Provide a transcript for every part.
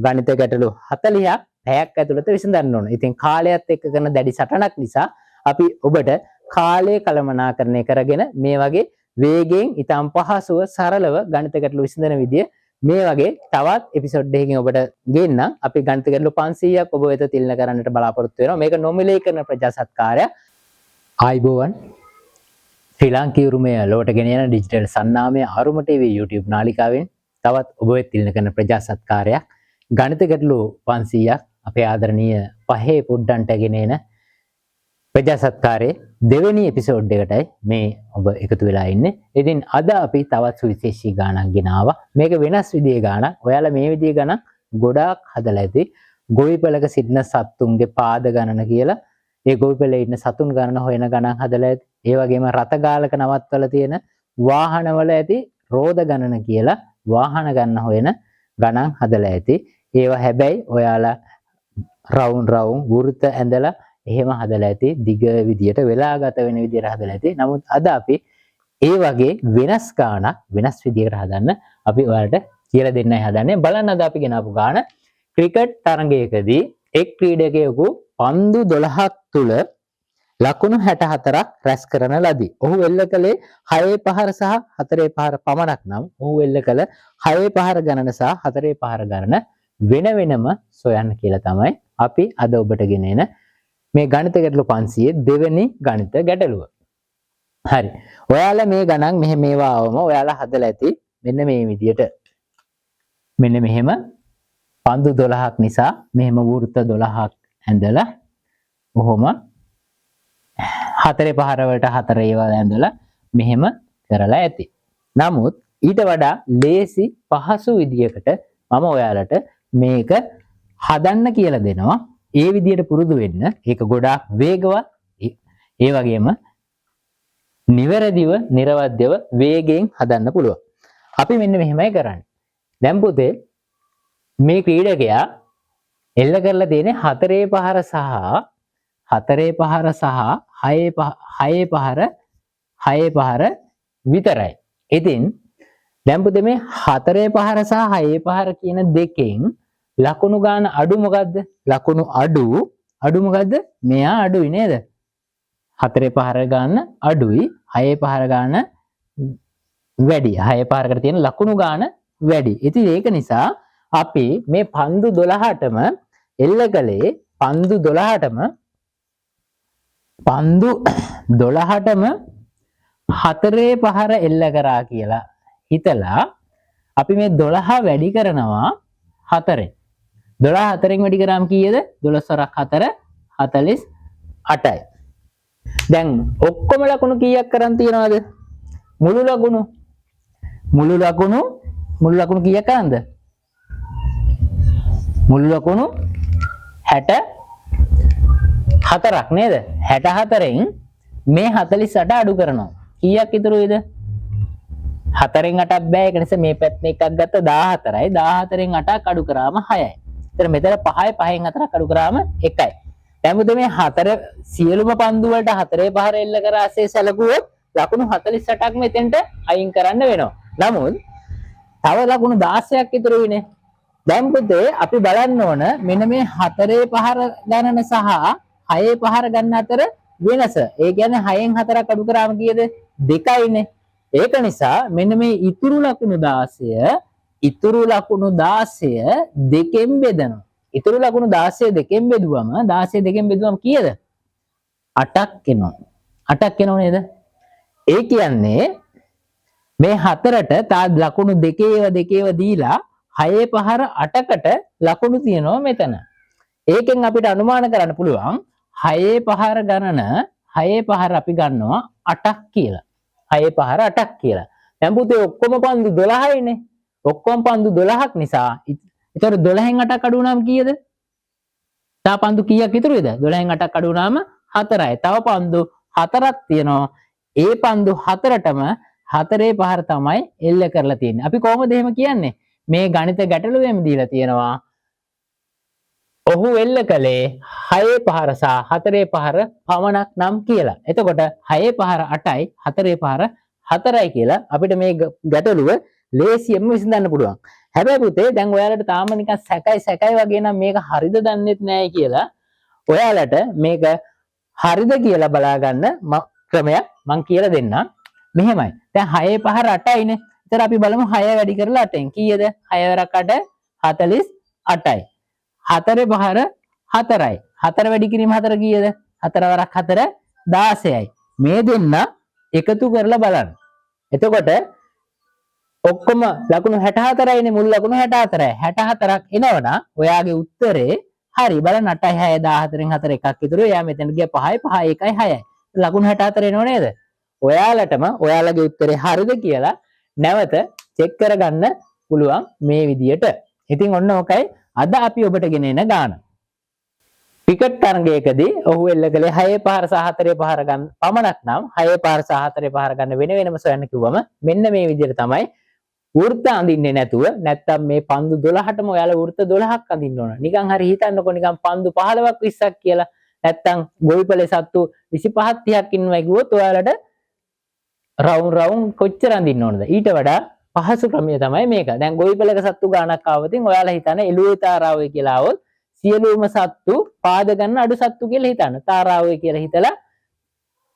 ගණිත ගැටලු 40ක් පැයක් ඇතුළත විසඳන්න ඕන. ඉතින් කාලයත් එක්ක කරන දැඩි සටනක් නිසා අපි ඔබට කාලය කළමනාකරණය කරගෙන මේ වගේ වේගයෙන් ඊටම් පහසුව සරලව ගණිත ගැටලු විසඳන විදිය මේ වගේ තවත් එපිසෝඩ් එකකින් ඔබට ගෙන්නම්. අපි ගණිත ගැටලු 500ක් ඔබ වෙත තිලන කරන්නට බලාපොරොත්තු වෙනවා. මේක නොමිලේකරන ප්‍රජාසත්කාරය. ආයිබෝවන් ශ්‍රී ලාංකීය උරුමය ලොවට ගෙන යන ඩිජිටල් සන්නාමය අරුම ටීවී YouTube නාලිකාවෙන් තවත් ඔබ වෙත තිලන කරන ප්‍රජාසත්කාරයක් ගණිත ගැටලු 500ක් අපේ ආදරණීය පහේ පොඩ්ඩන්ට ගෙන එන ප්‍රජාසත්කාරයේ දෙවෙනි එපිසෝඩ් එකටයි මේ ඔබ එකතු වෙලා ඉන්නේ. ඉතින් අද අපි තවත් සුවිශේෂී ගානක් ගෙනාවා. මේක වෙනස් විදිහේ ගානක්. ඔයාලා මේ විදිහේ ගණන් ගොඩාක් හදලා ඇති. ගොවිපළක සිටින සත්තුන්ගේ පාද ගණන කියලා ඒ ගොවිපළේ ඉන්න සතුන් ගණන හොයන ගණන් හදලා ඇති. ඒ වගේම රත ගාලක නවත්වලා තියෙන වාහනවල ඇති රෝද ගණන කියලා වාහන ගණන හොයන ගණන් හදලා ඇති. ඒවා හැබැයි ඔයාලා රවුන්ඩ් වෘත්ත ඇඳලා එහෙම හදලා ඇති. දිග විදියට වෙලාගත වෙන විදියට හදලා ඇති. නමුත් අද අපි ඒ වගේ වෙනස් ගානක් වෙනස් විදියකට හදන්න අපි ඔයාලට කියලා දෙන්නයි හදන්නේ. බලන්න අද අපි ගෙනාපු ගාන ක්‍රිකට් තරගයකදී එක් ක්‍රීඩකයෙකු පන්දු 12ක් තුල ලකුණු 64ක් රැස් කරන ලදී. ඔහු එල්ල කළේ 6 පහර සහ 4 පහර පමණක් නම් ඔහු එල්ල කළ 6 පහර ගණන සහ 4 පහර ගණන වෙන වෙනම සොයන්න කියලා තමයි අපි අද ඔබට ගෙනෙන මේ ගණිත ගැටලු 500 දෙවෙනි ගණිත ගැටලුව. හරි. ඔයාලා මේ ගණන් මෙහෙම මේවා ආවම ඔයාලා හදලා ඇති මෙන්න මේ විදියට. මෙන්න මෙහෙම පන්දු 12ක් නිසා මෙහෙම වෘත්ත 12ක් ඇඳලා කොහොම 4 පහර වලට 4 ඒවා ඇඳලා මෙහෙම කරලා ඇති. නමුත් ඊට වඩා ලේසි පහසු විදියකට මම ඔයාලට මේක හදන්න කියලා දෙනවා. ඒ විදියට පුරුදු වෙන්න. ඒක ගොඩාක් වේගවත්. ඒ වගේම නිවැරදිව, නිර්වද්‍යව වේගයෙන් හදන්න පුළුවන්. අපි මෙන්න මෙහෙමයි කරන්නේ. දැන් පුතේ මේ ක්‍රීඩකයා එල්ල කරලා තියෙන්නේ 4 පහර සහ 6 පහර විතරයි. ඉතින් දැන් පුතේ මේ 4 පහර සහ 6 පහර කියන දෙකෙන් ලකුණු ගන්න අඩු මොකද්ද? ලකුණු අඩු මොකද්ද? මෙයා අඩුයි නේද? 4 පහර ගන්න අඩුයි, 6 පහර ගන්න වැඩි. 6 පහරකට තියෙන ලකුණු ගන්න වැඩි. ඉතින් ඒක නිසා අපි මේ පන්දු 12ටම එල්ල කළේ පන්දු 12ටම 4 පහර එල්ල කරා කියලා හිතලා අපි මේ 12 වැඩි කරනවා 4. 12 4න් වැඩි කරාම කීයද? 12 4 48යි. දැන් ඔක්කොම ලකුණු කීයක් කරන් තියනවද? මුළු ලකුණු කීයක් කරන්ද? මුළු ලකුණු 64ක් නේද? 64න් මේ 48 අඩු කරනවා. කීයක් ඉතුරු වෙයිද? 4න් 8ක් බෑ. ඒක නිසා මේ පැත්තේ එකක් ගත්ත 14යි. 14න් 8ක් අඩු කරාම 6යි. එතන මෙතන 5යි 5න් 4ක් අඩු කරාම 1යි. දැන් මුද මේ 4 සියලුම පන්දු වලට 4 පහර එල්ල කර ASCII සැලකුවොත් ලකුණු 48ක් මෙතෙන්ට අයින් කරන්න වෙනවා. නමුත් තව ලකුණු 16ක් ඉතුරු වෙන්නේ. දැන් පුතේ අපි බලන්න ඕන මෙන්න මේ 4 පහර ගණන සහ 6 පහර ගණන අතර වෙනස. ඒ කියන්නේ 6න් 4ක් අඩු කරාම කීයද? 2යිනේ. ඒක නිසා මෙන්න මේ ඉතුරු ලකුණු 16 දෙකෙන් බෙදනවා. ඉතුරු ලකුණු 16 දෙකෙන් බෙදුවම 16 දෙකෙන් බෙදුවම කීයද? 8ක් එනවා. 8ක් එනව නේද? ඒ කියන්නේ මේ 4ට තා ලකුණු දෙකේව දීලා 6 පහර 8කට ලකුණු තියෙනවා මෙතන. ඒකෙන් අපිට අනුමාන කරන්න පුළුවන් 6 පහර ගණන 6 පහර අපි ගන්නවා 8ක් කියලා. 6 පහර 8ක් කියලා. දැන් පුතේ ඔක්කොම පන්දු 12යිනේ. ඔක්කොම පන්දු 12ක් නිසා ඒතර 12න් 8ක් අඩු වුණාම කීයද? තව පන්දු කීයක් ඉතුරු වෙද? 12න් 8ක් අඩු වුණාම 4යි. තව පන්දු 4ක් තියෙනවා. ඒ පන්දු 4ටම 4 පහර තමයි එල්ල කරලා තියෙන්නේ. අපි කොහොමද එහෙම කියන්නේ? මේ ගණිත ගැටලුවෙම දීලා තියෙනවා. ඔහු එල්ල කළේ 6 පහර සහ 4 පහර පමණක් නම් කියලා. එතකොට 6 පහර 8යි 4 පහර 4යි කියලා අපිට මේ ගැටලුව ලේසියෙන්ම විසඳන්න පුළුවන්. හැබැයි පුතේ දැන් ඔයාලට තාම නිකන් සැකයි වගේ නම් මේක හරිද දන්නෙත් නැහැ කියලා ඔයාලට මේක හරිද කියලා බලා ගන්න ක්‍රමයක් මම කියලා දෙන්නම්. මෙහෙමයි. දැන් 6 5 8යිනේ. ඒතර අපි බලමු 6 වැඩි කරලා 8ෙන් කීයද? 6 වරක් 8 48යි. 4 5 4යි. 4 වැඩි කිරීම 4 කීයද? 4 වරක් 4 16යි. මේ දෙන්න එකතු කරලා බලන්න. එතකොට ඔක්කොම ලකුණු 64යිනේ මුල් ලකුණු 64යි. 64ක් එනවනම් ඔයාගේ උත්තරේ හරි. බලන්න 8යි 6යි 14න් 4 එකක් ඉතුරු. එයා මෙතන ගියා 5යි 5යි 1යි 6යි. ලකුණු 64 එනව නේද? ඔයාලටම ඔයාලගේ උත්තරේ හරිද කියලා නැවත චෙක් කරගන්න පුළුවන් මේ විදියට. ඉතින් ඔන්න ඔකයි අද අපි ඔබට ගෙන එන ගාන. ක්‍රිකට් තරගයකදී ඔහු එල්ල කළේ 6 පහර සහ 4 පහර ගන්න පමණක් නම් 6 පහර සහ 4 පහර ගන්න වෙන වෙනම සොයන්න කිව්වම මෙන්න මේ විදිහට තමයි වෘත්ත අඳින්නේ නැතුව නැත්තම් මේ පන්දු 12ටම ඔයාලා වෘත්ත 12ක් අඳින්න ඕන. නිකන් හරි හිතන්නකො නිකන් පන්දු 15ක් 20ක් කියලා. නැත්තම් ගොවිපලේ සත්තු 25ක් 30ක් ඉන්නවා කිව්වොත් ඔයාලට රවුම් කොච්චර අඳින්න ඕනද? ඊට වඩා පහසු ක්‍රමය තමයි මේක. දැන් ගොවිපලක සත්තු ගානක් ආවතින් ඔයාලා හිතන එළුවේ තාරාවේ කියලා આવොත් සියලුම සත්තු පාද ගන්න අඩු සත්තු කියලා හිතන්න. තාරාවේ කියලා හිතලා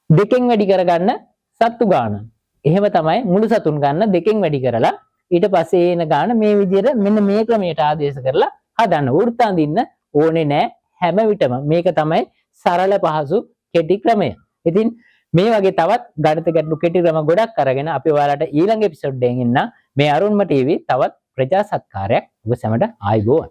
දෙකෙන් වැඩි කරගන්න සත්තු ගාන. එහෙම තමයි මුළු සතුන් ගන්න දෙකෙන් වැඩි කරලා ඊට පස්සේ එන ගාන මේ විදිහට මෙන්න මේ ක්‍රමයට ආදේශ කරලා හදන්න. වෘත්ත අඳින්න ඕනේ නෑ හැම විටම. මේක තමයි සරල පහසු කෙටි ක්‍රමය. ඉතින් මේ වගේ තවත් ගණිත ගැටලු කෙටි ක්‍රම ගොඩක් අරගෙන අපි ඔයාලට ඊළඟ එපිසෝඩ් එකෙන් එන්න මේ අරුන්ම ටීවී තවත් ප්‍රජා සත්කාරයක් ඔබ සැමට ආයුබෝවන්.